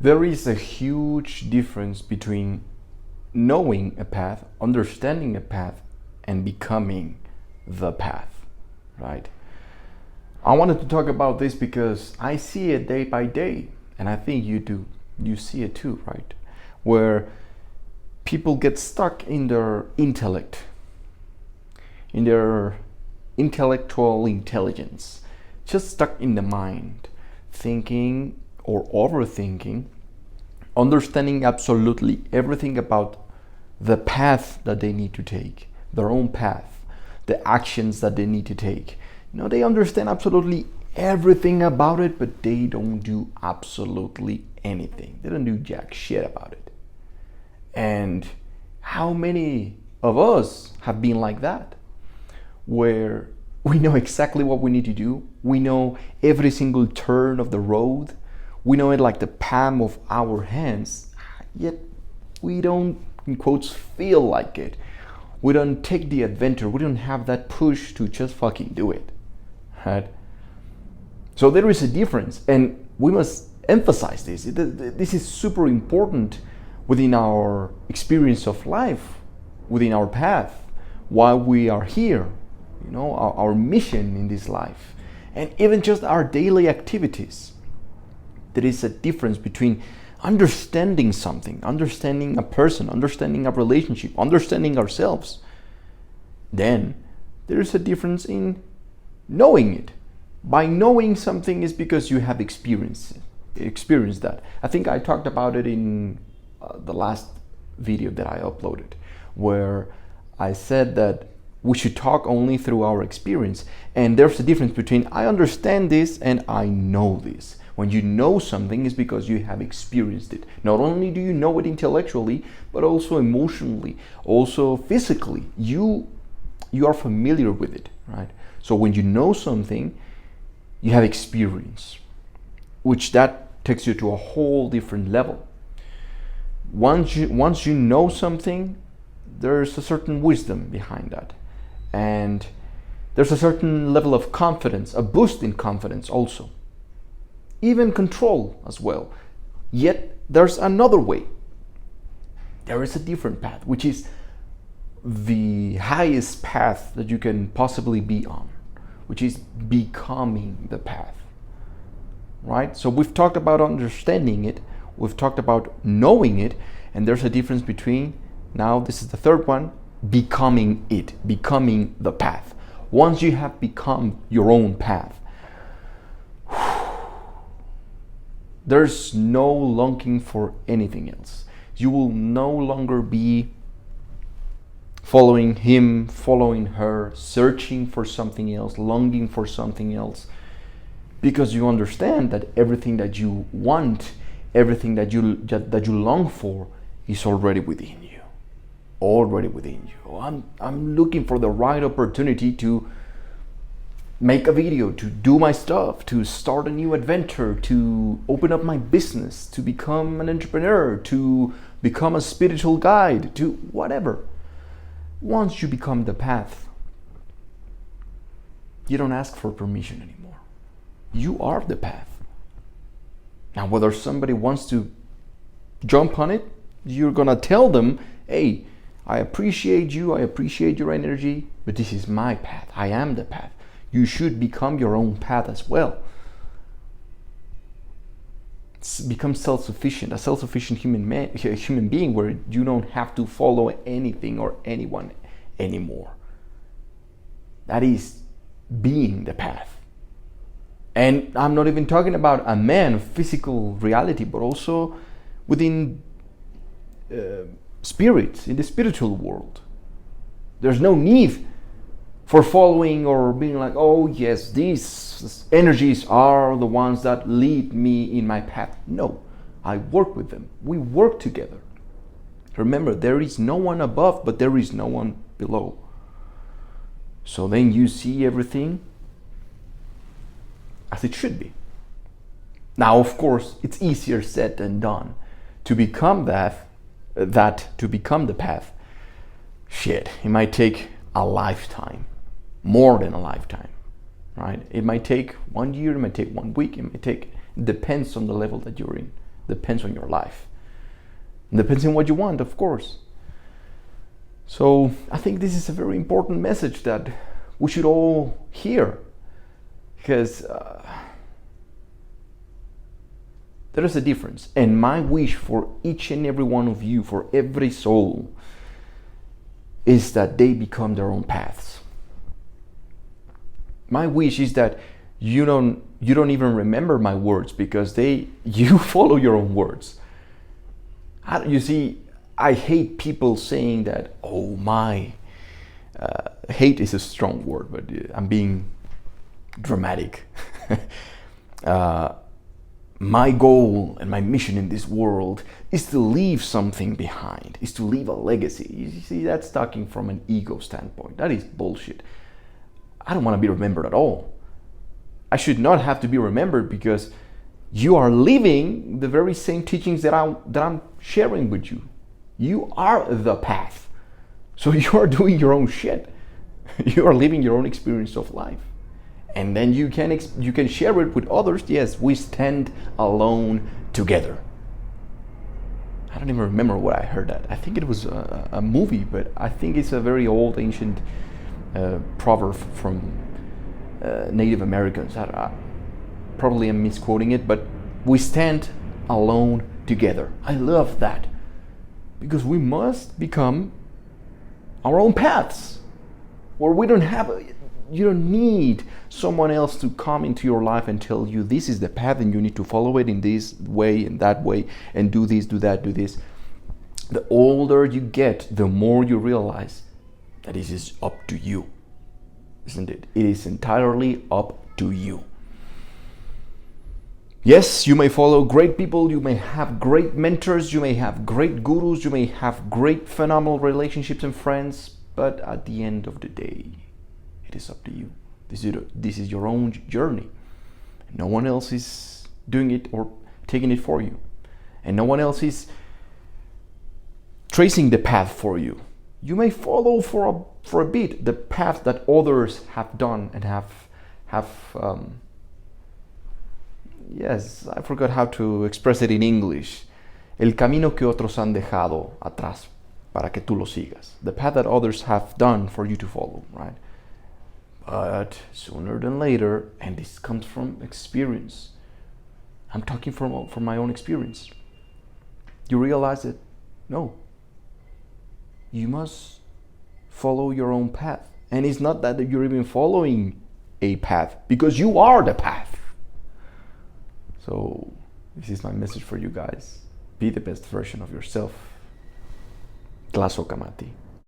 There is a huge difference between knowing a path, understanding a path, and becoming the path, right? I wanted to talk about this because I see it day by day, and I think you do. You see it too, right? Where people get stuck in their intellect, in their intellectual intelligence, just stuck in the mind, thinking or overthinking, understanding absolutely everything about the path that they need to take, their own path, the actions that they need to take. They understand absolutely everything about it, but they don't do absolutely anything. They don't do jack shit about it. And how many of us have been like that? Where we know exactly what we need to do. We know every single turn of the road. We know it like the palm of our hands. Yet we don't, in quotes, feel like it. We don't take the adventure. We don't have that push to just fucking do it. Right? So there is a difference, and we must emphasize this. This is super important within our experience of life, within our path, while we are here, our mission in this life, and even just our daily activities. There is a difference between understanding something, understanding a person, understanding a relationship, understanding ourselves. Then there is a difference in knowing it. By knowing something is because you have experienced that. I think I talked about it in the last video that I uploaded, where I said that we should talk only through our experience. And there's a difference between I understand this and I know this. When you know something, is because you have experienced it. Not only do you know it intellectually, but also emotionally, also physically. You are familiar with it, right? So when you know something, you have experience, which that takes you to a whole different level. Once you know something, there's a certain wisdom behind that. And there's a certain level of confidence, a boost in confidence also. Even control as well. Yet there's another way. There is a different path, which is the highest path that you can possibly be on, which is becoming the path. Right? So we've talked about understanding it, we've talked about knowing it, and there's a difference between, now this is the third one, becoming it, becoming the path. Once you have become your own path, there's no longing for anything else. You will no longer be following him, following her, searching for something else, longing for something else, because you understand that everything that you want, everything that you long for, is already within you. Already within you. I'm looking for the right opportunity to make a video, to do my stuff, to start a new adventure, to open up my business, to become an entrepreneur, to become a spiritual guide, to whatever. Once you become the path, you don't ask for permission anymore. You are the path. Now, whether somebody wants to jump on it, you're gonna tell them, hey, I appreciate you, I appreciate your energy, but this is my path. I am the path. You should become your own path as well. Become self-sufficient, a self-sufficient human being where you don't have to follow anything or anyone anymore. That is being the path. And I'm not even talking about a man, physical reality, but also within spirit, in the spiritual world. There's no need for following or being like, oh yes, these energies are the ones that lead me in my path. No, I work with them. We work together. Remember, there is no one above, but there is no one below. So then you see everything as it should be. Now, of course, it's easier said than done. To become to become the path, shit, it might take a lifetime, more than a lifetime, right? It might take 1 year, it might take 1 week, it depends on the level that you're in, Depends on your life. Depends on what you want, of course. So I think this is a very important message that we should all hear, because there is a difference. And my wish for each and every one of you, for every soul, is that they become their own paths. My wish is that you don't even remember my words, because you follow your own words. You see, I hate people saying that, oh my, hate is a strong word, but I'm being dramatic. My goal and my mission in this world is to leave something behind, is to leave a legacy. You see, that's talking from an ego standpoint. That is bullshit. I don't want to be remembered at all. I should not have to be remembered, because you are living the very same teachings that I'm sharing with you. You are the path. So you are doing your own shit. You are living your own experience of life. And then you can share it with others. Yes, we stand alone together. I don't even remember what I heard that. I think it was a movie, but I think it's a very old, ancient proverb from Native Americans. Probably I'm misquoting it, but we stand alone together. I love that, because we must become our own paths, where you don't need someone else to come into your life and tell you this is the path and you need to follow it in this way and that way and do this, do that, do this. The older you get, the more you realize that this is up to you, isn't it? It is entirely up to you. Yes, you may follow great people, you may have great mentors, you may have great gurus, you may have great phenomenal relationships and friends, but at the end of the day, it is up to you. This is your own journey. No one else is doing it or taking it for you. And no one else is tracing the path for you. You may follow for a bit the path that others have done and have yes, I forgot how to express it in English. El camino que otros han dejado atrás para que tú lo sigas. The path that others have done for you to follow, right? But sooner than later, and this comes from experience, I'm talking from my own experience, you realize that, no, you must follow your own path. And it's not that you're even following a path, because you are the path. So this is my message for you guys. Be the best version of yourself. Tlazo Kamati.